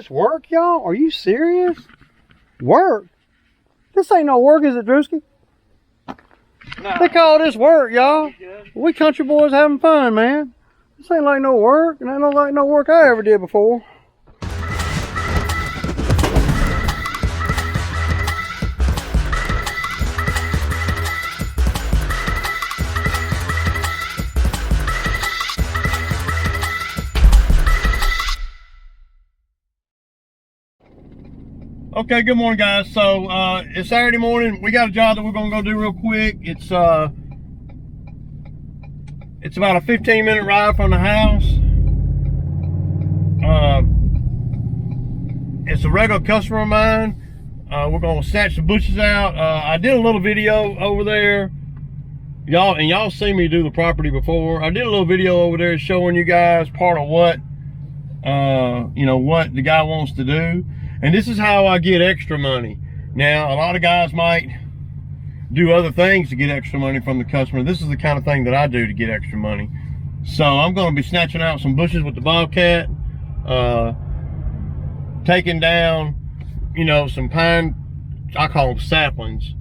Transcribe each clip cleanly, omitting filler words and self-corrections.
this work, y'all? Are you serious? Work? This ain't no work, is it, Drewski? No. They call this work, y'all. We country boys having fun, man. This ain't like no work, and ain't like no work I ever did before. Okay, good morning, guys. So it's Saturday morning. We got a job that we're gonna go do real quick. It's about a 15-minute ride from the house. It's a regular customer of mine. We're gonna snatch the bushes out. I did a little video over there, y'all seen me do the property before. I did a little video over there showing you guys part of what what the guy wants to do. And this is how I get extra money. Now, a lot of guys might do other things to get extra money from the customer. This is the kind of thing that I do to get extra money. So I'm going to be snatching out some bushes with the Bobcat, taking down, some pine, I call them saplings,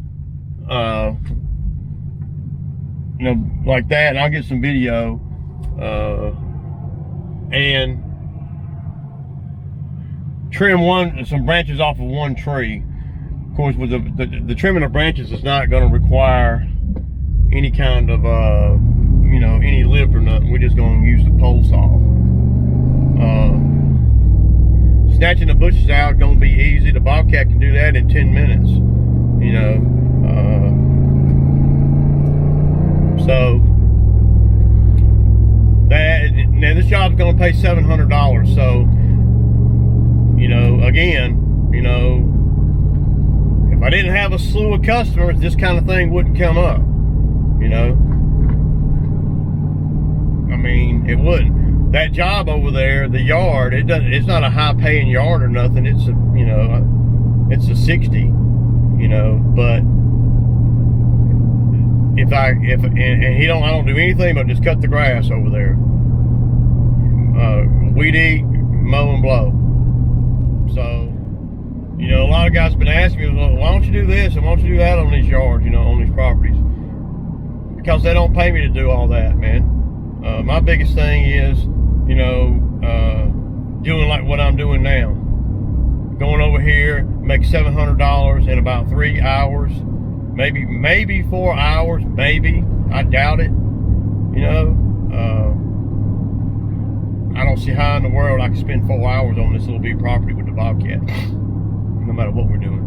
like that. And I'll get some video, and trim some branches off of one tree. Of course, with the trimming of branches is not going to require any kind of any lift or nothing. We're just going to use the pole saw. Snatching the bushes out going to be easy. The Bobcat can do that in 10 minutes. So that now this job's going to pay $700. So again, if I didn't have a slew of customers, this kind of thing wouldn't come up. I mean, it wouldn't. That job over there, the yard, it's not a high paying yard or nothing. It's a, it's a 60, but I don't do anything but just cut the grass over there. Weed eat, mow and blow. So, a lot of guys have been asking me, well, why don't you do this and why don't you do that on these yards, on these properties? Because they don't pay me to do all that, man. My biggest thing is, doing like what I'm doing now. Going over here, make $700 in about 3 hours, maybe 4 hours, maybe. I doubt it. I don't see how in the world I can spend 4 hours on this little big property with the Bobcat, no matter what we're doing.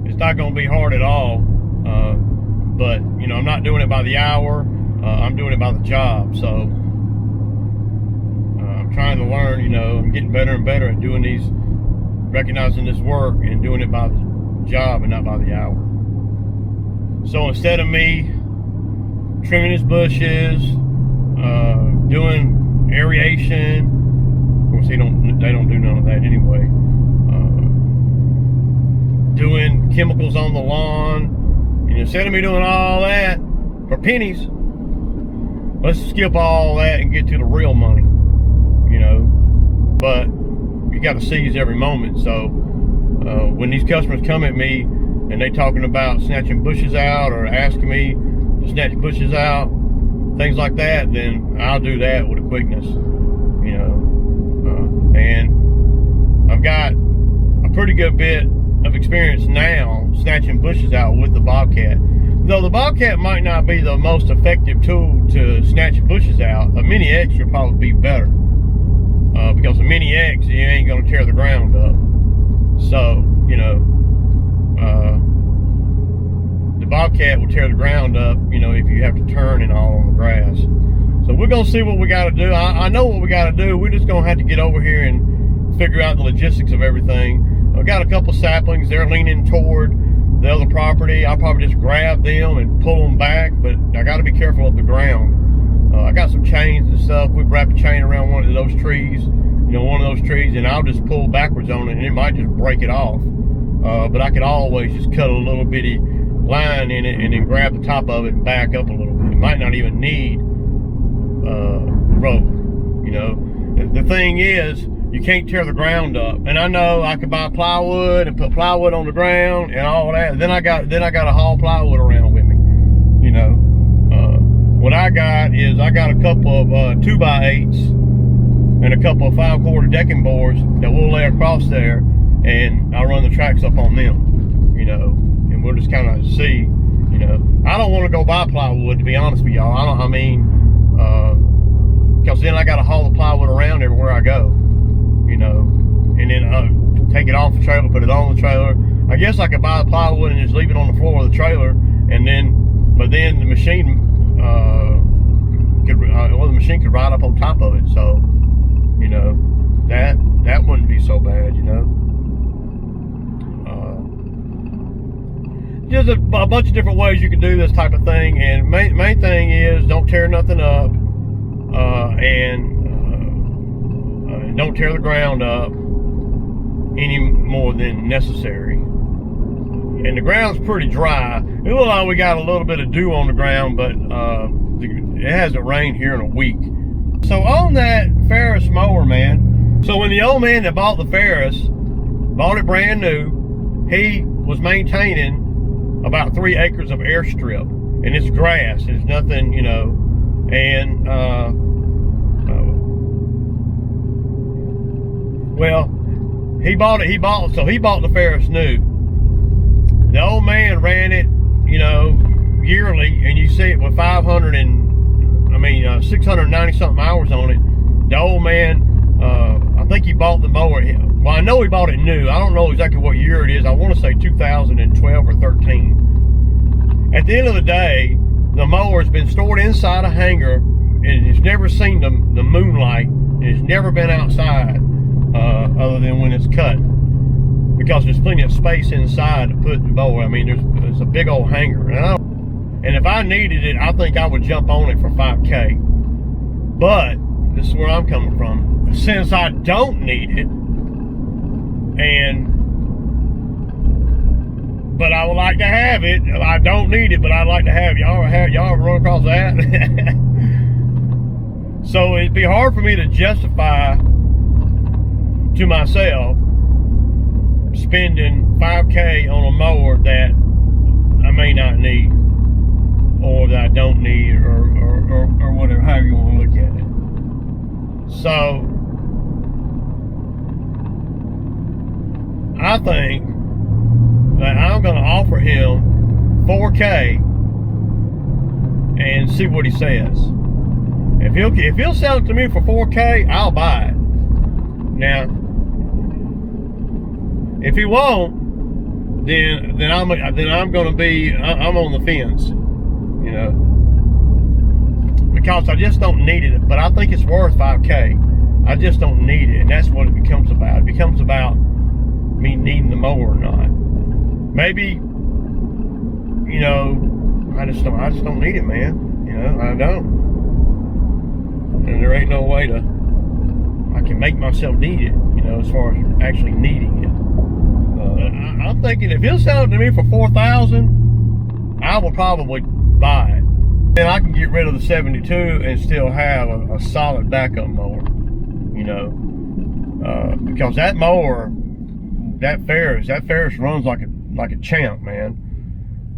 It's not going to be hard at all, but I'm not doing it by the hour. I'm doing it by the job. So I'm trying to learn. I'm getting better and better at doing these, recognizing this work and doing it by the job and not by the hour. So instead of me trimming his bushes, doing aeration, of course they don't do none of that anyway, doing chemicals on the lawn, and instead of me doing all that for pennies, let's skip all that and get to the real money. But you got to seize every moment. So when these customers come at me and they talking about snatching bushes out or asking me to snatch bushes out, things like that, then I'll do that with a quickness, and I've got a pretty good bit of experience now snatching bushes out with the Bobcat. Though the Bobcat might not be the most effective tool to snatch bushes out, a Mini X would probably be better, because a Mini X, you ain't going to tear the ground up. So, the Bobcat will tear the ground up, if you have to turn and all on the grass. So we're going to see what we got to do. I know what we got to do. We're just going to have to get over here and figure out the logistics of everything. I've got a couple saplings. They're leaning toward the other property. I'll probably just grab them and pull them back, but I got to be careful of the ground. I got some chains and stuff. We wrap a chain around one of those trees, and I'll just pull backwards on it, and it might just break it off. But I could always just cut a little bitty line in it and then grab the top of it and back up a little bit. It might not even need rope. The thing is, you can't tear the ground up. And I know I could buy plywood and put plywood on the ground and all that. Then I got to haul plywood around with me. You know, what I got is I got a couple of 2x8s and a couple of 5/4 decking boards that we'll lay across there, and I'll run the tracks up on them. You know, and we'll just kind of see. You know, I don't want to go buy plywood, to be honest with y'all. Because then I got to haul the plywood around everywhere I go. You know, and then take it off the trailer, put it on the trailer. I guess I could buy the plywood and just leave it on the floor of the trailer, and then, but then the machine the machine could ride up on top of it. So, you know, that wouldn't be so bad. You know, just a bunch of different ways you can do this type of thing. And main thing is don't tear nothing up, and don't tear the ground up any more than necessary. And the ground's pretty dry. It looks like we got a little bit of dew on the ground, but it hasn't rained here in a week. So on that Ferris mower, man, so when the old man that bought the Ferris bought it brand new, he was maintaining about 3 acres of airstrip, and it's grass, it's nothing, you know, and well, he bought the Ferris new. The old man ran it, you know, yearly, and you see it with 690 something hours on it. The old man, I think he bought the mower. Well, I know he bought it new. I don't know exactly what year it is. I want to say 2012 or 13. At the end of the day, the mower's been stored inside a hangar, and it's never seen the moonlight, and it's never been outside, other than when it's cut. Because there's plenty of space inside to put the mower. I mean, there's a big old hangar. And if I needed it, I think I would jump on it for $5K. But this is where I'm coming from. Since I don't need it, but I would like to have it. I don't need it, but I'd like to have it. Y'all ever run across that? So it'd be hard for me to justify to myself spending $5K on a mower that I may not need, or that I don't need, or whatever, however you want to look at it. So I think that I'm going to offer him $4K and see what he says. If he'll sell it to me for $4K, I'll buy it. Now, if he won't, then I'm going to be, I'm on the fence, you know, because I just don't need it. But I think it's worth $5K. I just don't need it, and that's what it becomes about. It becomes about me needing the mower or not. Maybe, you know, I just don't need it, man. You know, I don't, and there ain't no way I can make myself need it, you know, as far as actually needing it. I'm thinking if he'll sell it to me for $4,000, I will probably buy it. Then I can get rid of the 72 and still have a solid backup mower, you know, because that mower, that Ferris runs like a champ, man.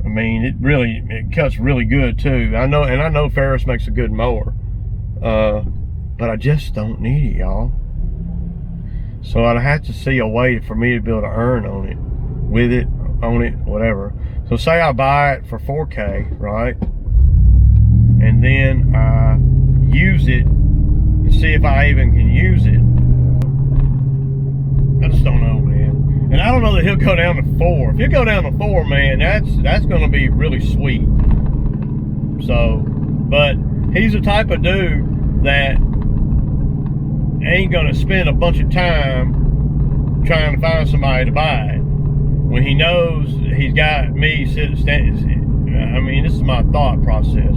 I mean, it cuts really good too. I know Ferris makes a good mower, but I just don't need it, y'all. So I'd have to see a way for me to be able to earn on it, with it, on it, whatever. So say I buy it for $4K, right? And then I use it and see if I even can use it. I just don't know, man. And I don't know that he'll go down to 4. If he'll go down to 4, man, that's going to be really sweet. So, but he's the type of dude that ain't gonna spend a bunch of time trying to find somebody to buy it when he knows he's got me I mean, this is my thought process.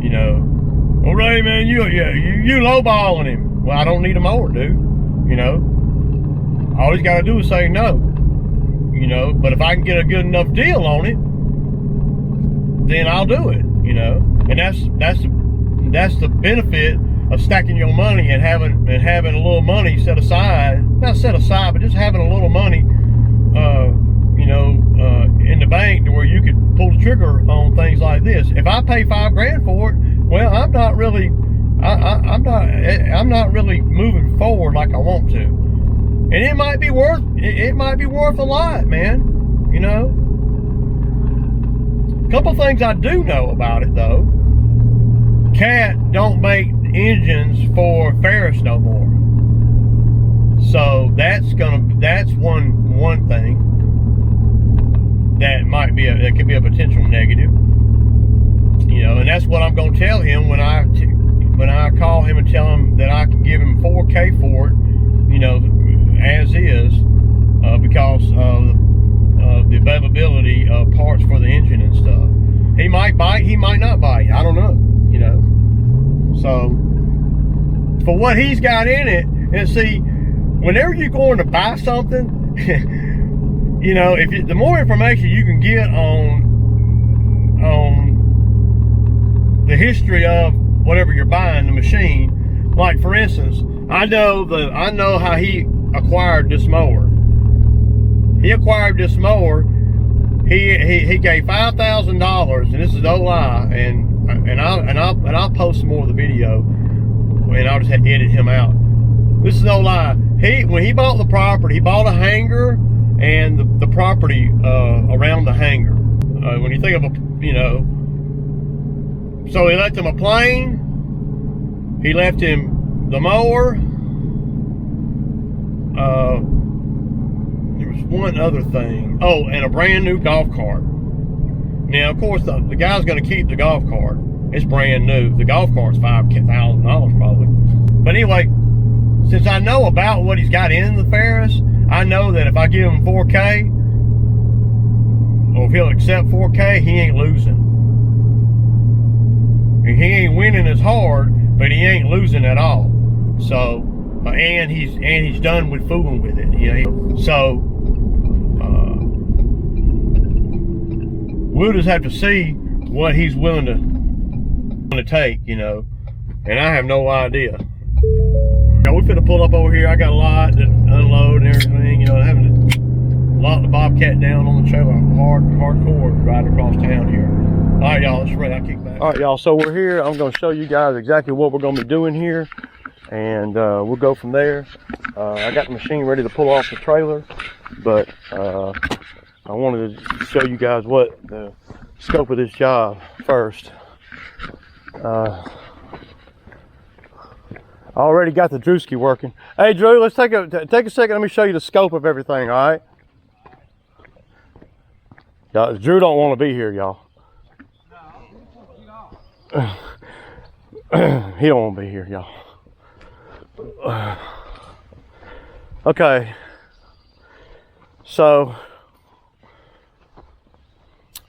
You know, well, Ray, man, you lowballing him. Well, I don't need a mower, dude. You know, all he's got to do is say no. You know, but if I can get a good enough deal on it, then I'll do it. You know, and that's the benefit of stacking your money and having a little money set aside, not set aside, but just having a little money, you know, in the bank to where you could pull the trigger on things like this. If I pay $5 grand for it, well, I'm not really, I'm not really moving forward like I want to, and it might be worth a lot, man. You know, a couple things I do know about it though. Cat don't make engines for Ferris no more, so that's one thing that might be that could be a potential negative, you know. And that's what I'm gonna tell him when I call him and tell him that I can give him $4K for it, you know, as is, because of the availability of parts for the engine and stuff. He might buy it, he might not buy it, I don't know, you know. So for what he's got in it, and see, whenever you're going to buy something, you know, the more information you can get on the history of whatever you're buying, the machine. Like for instance, I know how he acquired this mower. He acquired this mower. He gave $5,000, and this is no lie. And I'll post some more of the video, and I'll just edit him out. This is no lie. When he bought the property, he bought a hangar and the property around the hangar. When you think of a, you know, so he left him a plane. He left him the mower. There was one other thing. Oh, and a brand new golf cart. Now, of course, the guy's going to keep the golf cart. It's brand new. The golf cart's $5,000 probably. But anyway, since I know about what he's got in the Ferris, I know that if I give him 4K, or if he'll accept 4K, he ain't losing. And he ain't winning as hard, but he ain't losing at all. So, and he's done with fooling with it, you know. So, we'll just have to see what he's willing to take, you know. And I have no idea. Now we're finna pull up over here. I got a lot to unload and everything, you know, having to lock the Bobcat down on the trailer hardcore riding across town here. All right, y'all, let's run. I'll kick back. All right, y'all, so we're here. I'm gonna show you guys exactly what we're gonna be doing here, and we'll go from there. I got the machine ready to pull off the trailer, but I wanted to show you guys what the scope of this job first. I already got the Drewski working. Hey Drew, let's take a second. Let me show you the scope of everything. All right. Drew don't want to be here, y'all. He don't want to be here, y'all. Okay. So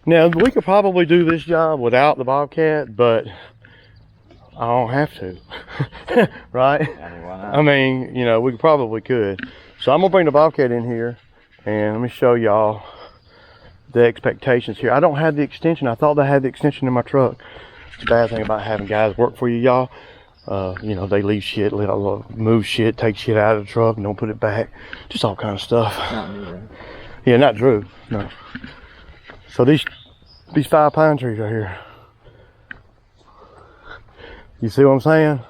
now we could probably do this job without the Bobcat, but I don't have to. Right? I mean, you know, we probably could. So I'm gonna bring the Bobcat in here and let me show y'all the expectations here. I don't have the extension. I thought I had the extension in my truck. It's a bad thing about having guys work for you, y'all. You know, they leave shit, move shit, take shit out of the truck and don't put it back. Just all kind of stuff. Not me, right? Yeah, not Drew. No. So these 5 pine trees right here. You see what I'm saying?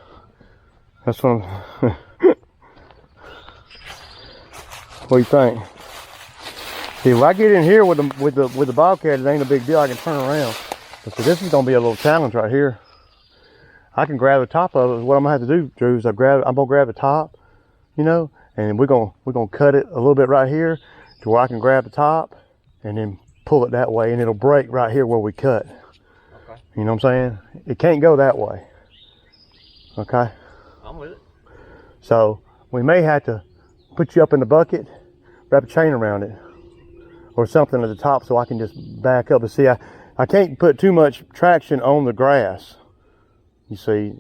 That's what I'm. What do you think? See, if I get in here with the Bobcat, it ain't a big deal. I can turn around. But so this is gonna be a little challenge right here. I can grab the top of it. What I'm gonna have to do, Drew, is I'm gonna grab the top, you know, and we're gonna cut it a little bit right here to where I can grab the top and then pull it that way, and it'll break right here where we cut. Okay. You know what I'm saying? It can't go that way. Okay. I'm with it. So we may have to put you up in the bucket, wrap a chain around it, or something at the top so I can just back up. And see, I can't put too much traction on the grass. You see,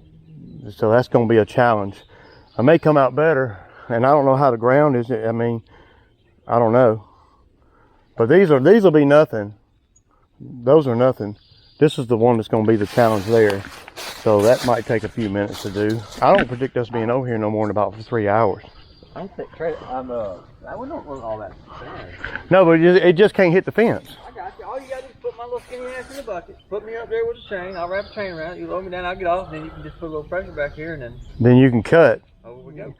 so that's going to be a challenge. I may come out better, and I don't know how the ground is. I mean, I don't know. But these will be nothing. Those are nothing. This is the one that's going to be the challenge there. So that might take a few minutes to do. I don't predict us being over here no more than about 3 hours. I don't think I would not want all that sand. No, but it just can't hit the fence. I got you. All you gotta do is put my little skinny ass in the bucket. Put me up there with a chain. I'll wrap a chain around it. You load me down, I'll get off, and then you can just put a little pressure back here, and then you can cut. over we go.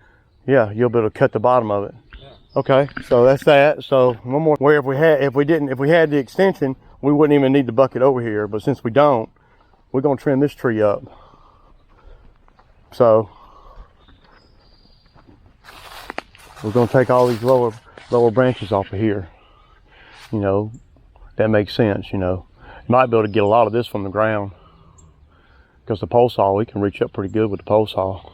Yeah, you'll be able to cut the bottom of it. Yeah. Okay, so that's that. So one more. Where if we had the extension, we wouldn't even need the bucket over here. But since we don't, we're gonna trim this tree up. So we're gonna take all these lower branches off of here. You know, that makes sense. You know, you might be able to get a lot of this from the ground because the pole saw, we can reach up pretty good with the pole saw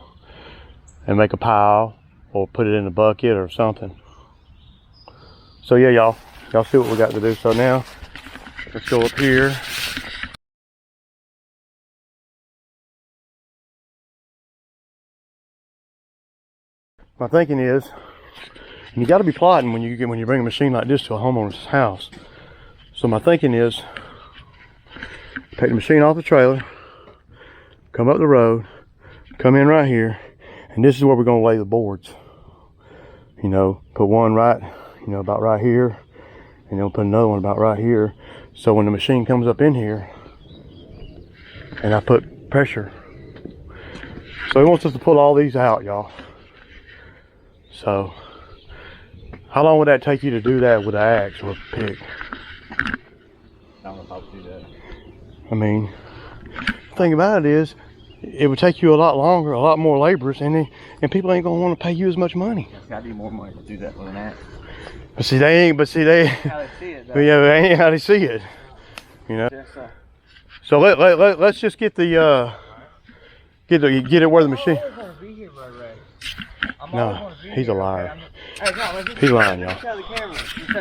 and make a pile or put it in a bucket or something. So yeah, y'all see what we got to do. So now let's go up here. My thinking is, and you got to be plotting when you bring a machine like this to a homeowner's house. So my thinking is, take the machine off the trailer, come up the road, come in right here, and this is where we're gonna lay the boards. You know, put one right, you know, about right here, and then put another one about right here. So when the machine comes up in here, and I put pressure. So he wants us to pull all these out, y'all. So, how long would that take you to do that with an axe or a pick? I don't know if I'll do that. I mean, the thing about it is, it would take you a lot longer, a lot more laborers, and people ain't gonna want to pay you as much money. It's gotta be more money to do that with an axe. But see, they ain't. But see, they. How they see it, though. But yeah, that ain't how they see it. You know. Yes, sir. So let's just get the get it where the machine. No, he's a liar. He's lying, y'all.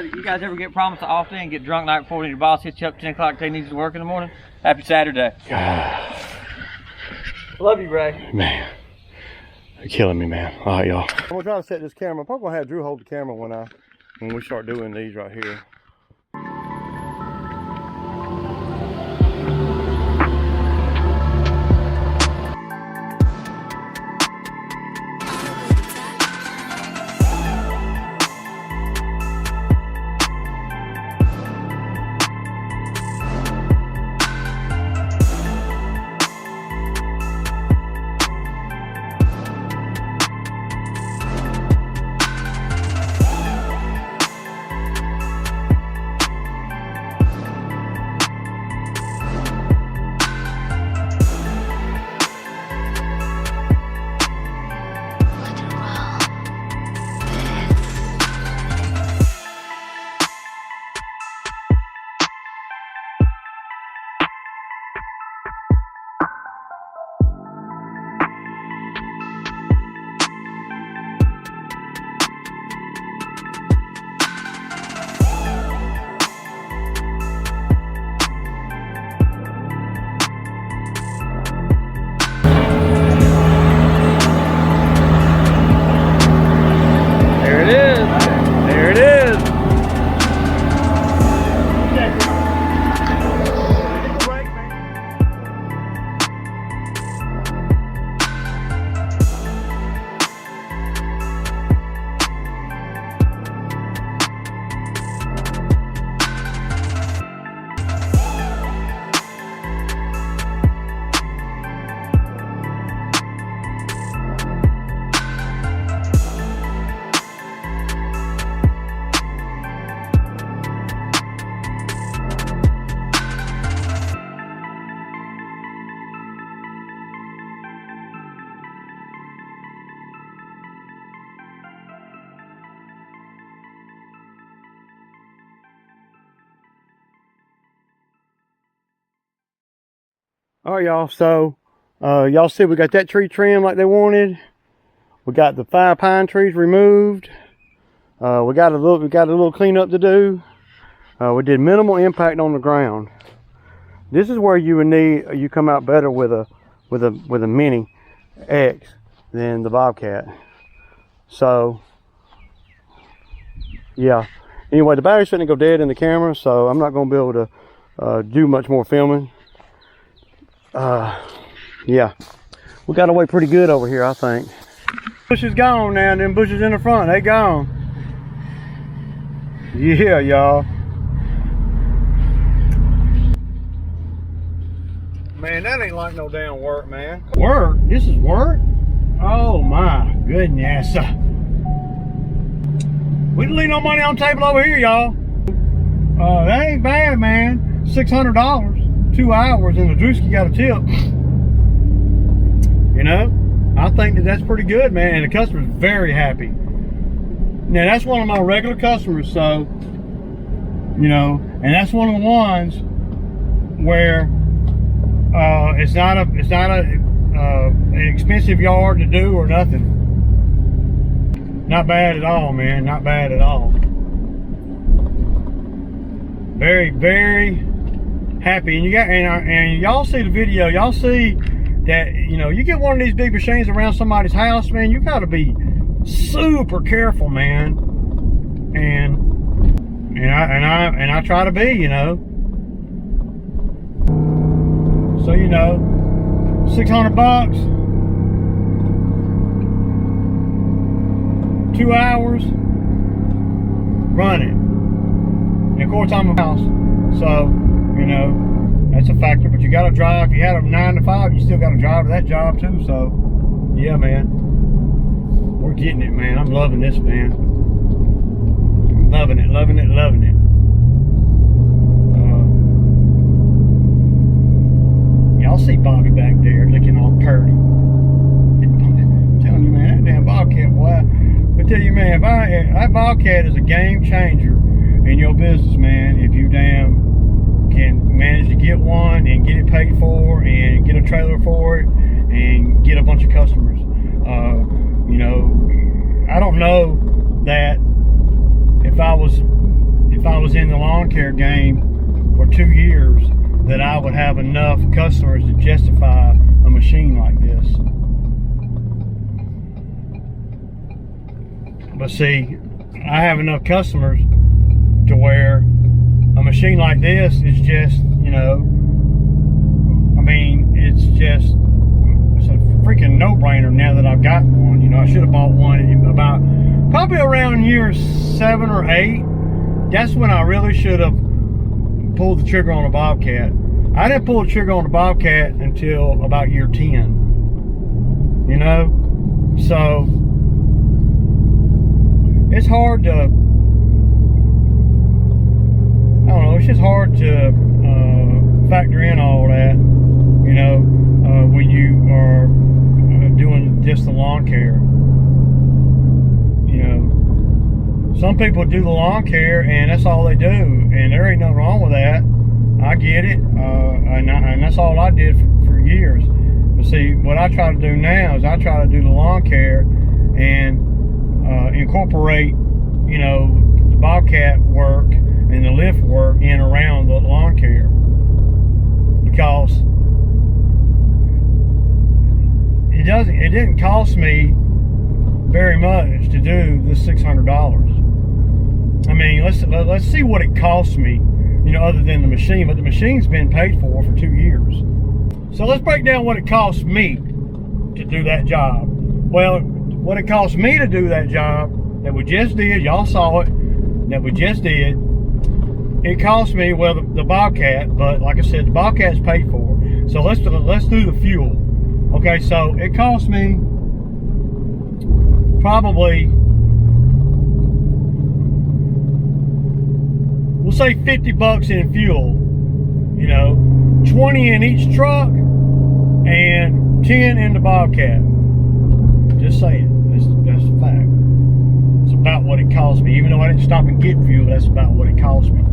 You guys ever get problems often and get drunk night before when your boss hits you up 10 o'clock, they need you to work in the morning? Happy Saturday. Love you, Ray. Man, you're killing me, man. All right, y'all. I'm gonna try to set this camera. I'm probably gonna have Drew hold the camera when we start doing these right here. All right, y'all. So, y'all see we got that tree trimmed like they wanted. We got the 5 pine trees removed. We got a little cleanup to do. We did minimal impact on the ground. This is where you come out better with a mini X than the Bobcat. So, yeah. Anyway, the battery's finna go dead in the camera, so I'm not gonna be able to do much more filming. Yeah, we got away pretty good over here, I think. Bush is gone now, and them bushes in the front, they gone. Yeah, y'all. Man, that ain't like no damn work, man. Work? This is work? Oh my goodness. We didn't leave no money on the table over here, y'all. That ain't bad, man. $600, 2 hours, and the Drewski got a tip. You know, I think that's pretty good, man. And the customer's very happy. Now, that's one of my regular customers, so, you know, and that's one of the ones where it's not an expensive yard to do or nothing. Not bad at all, man. Not bad at all. Very, very happy. And you got and y'all see the video. Y'all see that, you know, you get one of these big machines around somebody's house, man. You got to be super careful, man. And I try to be, you know. So, you know, $600, 2 hours running. And of course, I'm a house, so, you know, that's a factor. But you got to drive. If you had a 9 to 5, you still got to drive to that job too. So, yeah, man, we're getting it, man. I'm loving this, man. I'm loving it, loving it, loving it. Y'all see Bobby back there looking all purty. I'm telling you, man, that damn Bobcat, boy. I tell you, man, that Bobcat is a game changer in your business, man. If you damn can manage to get one and get it paid for and get a trailer for it and get a bunch of customers. You know, I don't know that if I was in the lawn care game for 2 years, that I would have enough customers to justify a machine like this. But see, I have enough customers to where a machine like this is just, you know, I mean, it's a freaking no-brainer now that I've got one. You know, I should have bought one about probably around year 7 or 8. That's when I really should have pulled the trigger on a Bobcat. I didn't pull the trigger on the Bobcat until about year 10. You know? So it's hard to, I don't know, it's just hard to factor in all that, you know, when you are doing just the lawn care. You know, some people do the lawn care and that's all they do, and there ain't nothing wrong with that. I get it, and that's all I did for years. But see, what I try to do now is I try to do the lawn care and incorporate, you know, the Bobcat work and the lift work in around the lawn care, because it didn't cost me very much to do this $600. I mean, let's see what it costs me, you know, other than the machine. But the machine's been paid for 2 years. So let's break down what it costs me to do that job. Well, what it cost me to do that job that we just did, y'all saw it, that we just did, it cost me, well, the Bobcat, but like I said, the Bobcat's paid for. So let's do the fuel. Okay, so it cost me probably, we'll say $50 in fuel, you know, 20 in each truck and 10 in the Bobcat. Just saying, that's a fact. It's about what it cost me. Even though I didn't stop and get fuel, that's about what it cost me.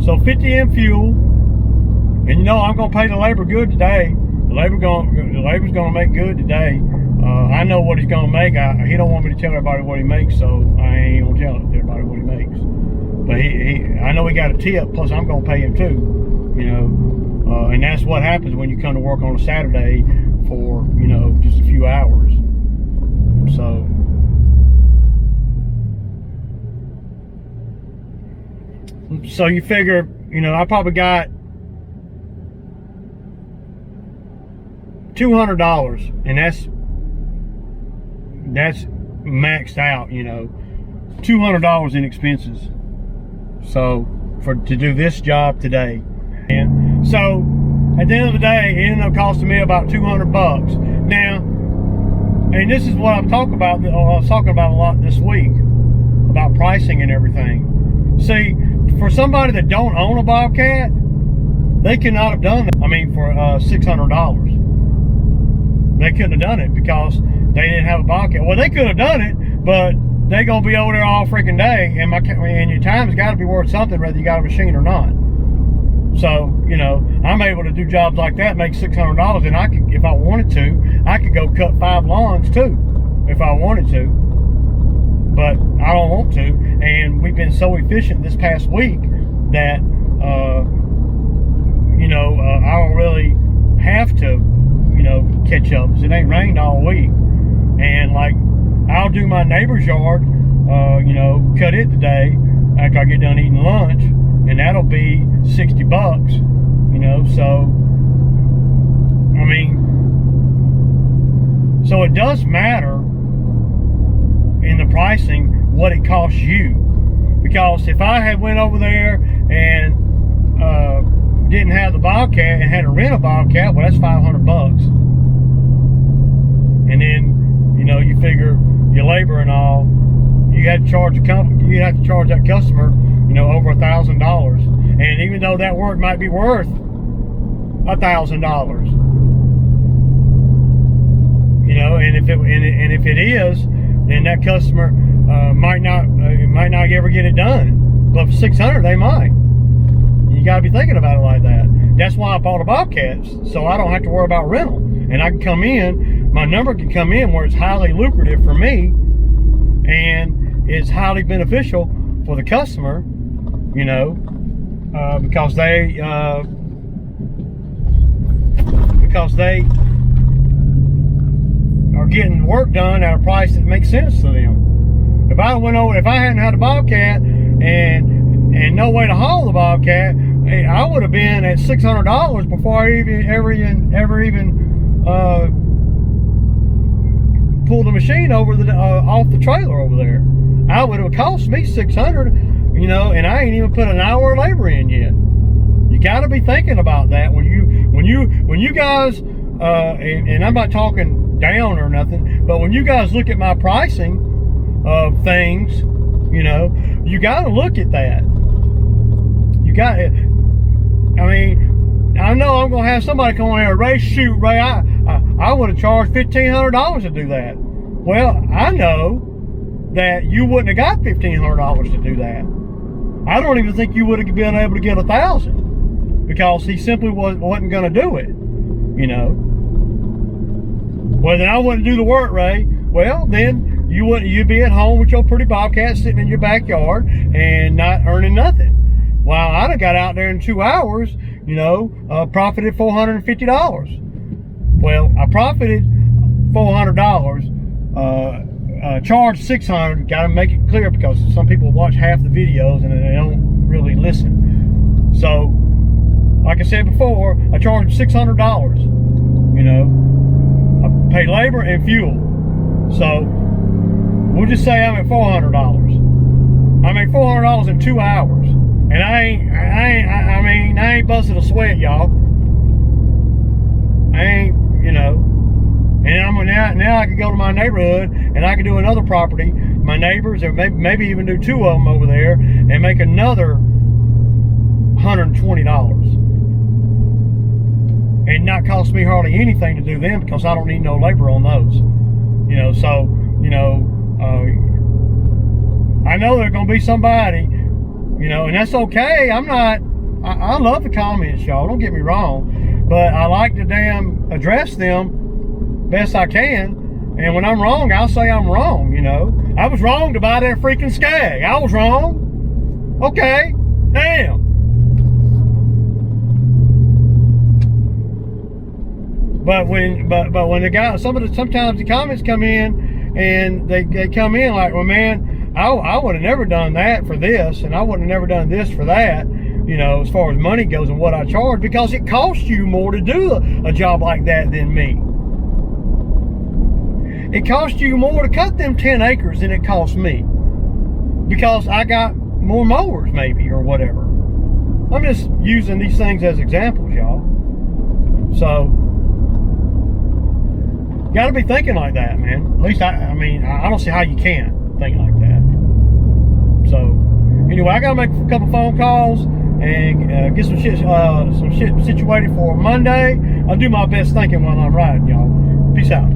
So 50 in fuel, and you know I'm gonna pay the labor good today. The labor's gonna make good today. I know what he's gonna make. He don't want me to tell everybody what he makes, so I ain't gonna tell everybody what he makes. But I know he got a tip, plus I'm gonna pay him too, you know. And that's what happens when you come to work on a Saturday for, you know, just a few hours. So you figure, you know, I probably got $200, and that's maxed out, you know, $200 in expenses. So to do this job today, and so at the end of the day, it ended up costing me about $200. Now, and this is what I was talking about a lot this week about pricing and everything. See, for somebody that don't own a Bobcat, they could not have done that. I mean, for $600, they couldn't have done it because they didn't have a Bobcat. Well, they could have done it, but they gonna be over there all freaking day, and your time's got to be worth something, whether you got a machine or not. So, you know, I'm able to do jobs like that, make $600, and I could, if I wanted to, I could go cut 5 lawns too, if I wanted to. But I don't want to, and we've been so efficient this past week that, you know, I don't really have to, you know, catch up, because it ain't rained all week. And like, I'll do my neighbor's yard, you know, cut it today after I get done eating lunch, and that'll be $60, you know. So I mean, so it does matter in the pricing what it costs you, because if I had went over there and didn't have the Bobcat and had to rent a Bobcat, well, that's $500, and then, you know, you figure your labor and all, you have to charge that customer, you know, over $1,000. And even though that work might be worth $1,000, you know, and if it is, then that customer might not ever get it done. But for $600, they might. You got to be thinking about it like that. That's why I bought a Bobcat, so I don't have to worry about rental, and I can come in. My number can come in where it's highly lucrative for me, and it's highly beneficial for the customer, you know, because they are getting work done at a price that makes sense to them. If I hadn't had a Bobcat and no way to haul the Bobcat, I would have been at $600 before I ever even pulled the machine over off the trailer over there. I would have cost me $600, you know, and I ain't even put an hour of labor in yet. You got to be thinking about that when you guys, and I'm not talking down or nothing, but when you guys look at my pricing of things, you know, you got to look at that. You got it. I mean, I know I'm gonna have somebody come on here, Ray, I would have charged $1,500 to do that. Well, I know that you wouldn't have got $1,500 to do that. I don't even think you would have been able to get $1,000, because he simply wasn't going to do it, you know. Well, then I wouldn't do the work, Ray. Well, then you'd be at home with your pretty Bobcat sitting in your backyard and not earning nothing. Well, I'd have got out there in 2 hours, you know, profited $450. Well, I profited $400, charged $600. Got to make it clear, because some people watch half the videos and they don't really listen. So, like I said before, I charged $600. You know, I pay labor and fuel. So, we'll just say I'm at $400. I made $400 in 2 hours, and I ain't busted a sweat, y'all. I ain't, you know. And now I can go to my neighborhood and I can do another property, my neighbors, or maybe even do 2 of them over there and make another $120, and not cost me hardly anything to do them, because I don't need no labor on those. You know, so, you know, I know there's gonna be somebody, you know, and that's okay. I love the comments, y'all, don't get me wrong, but I like to damn address them best I can, and when I'm wrong, I'll say I'm wrong, you know. I was wrong to buy that freaking Skag. I was wrong. Okay, damn. But when the guy, sometimes the comments come in, and they come in like, well, man, I would have never done that for this, and I would have never done this for that. you know, as far as money goes and what I charge, because it costs you more to do a job like that than me. It costs you more to cut them 10 acres than it costs me, because I got more mowers maybe or whatever. I'm just using these things as examples, y'all. So gotta be thinking like that, man. At least I mean, I don't see how you can think like that. So anyway, I gotta make a couple phone calls and get some shit situated for Monday. I'll do my best thinking while I'm riding, y'all. Peace out.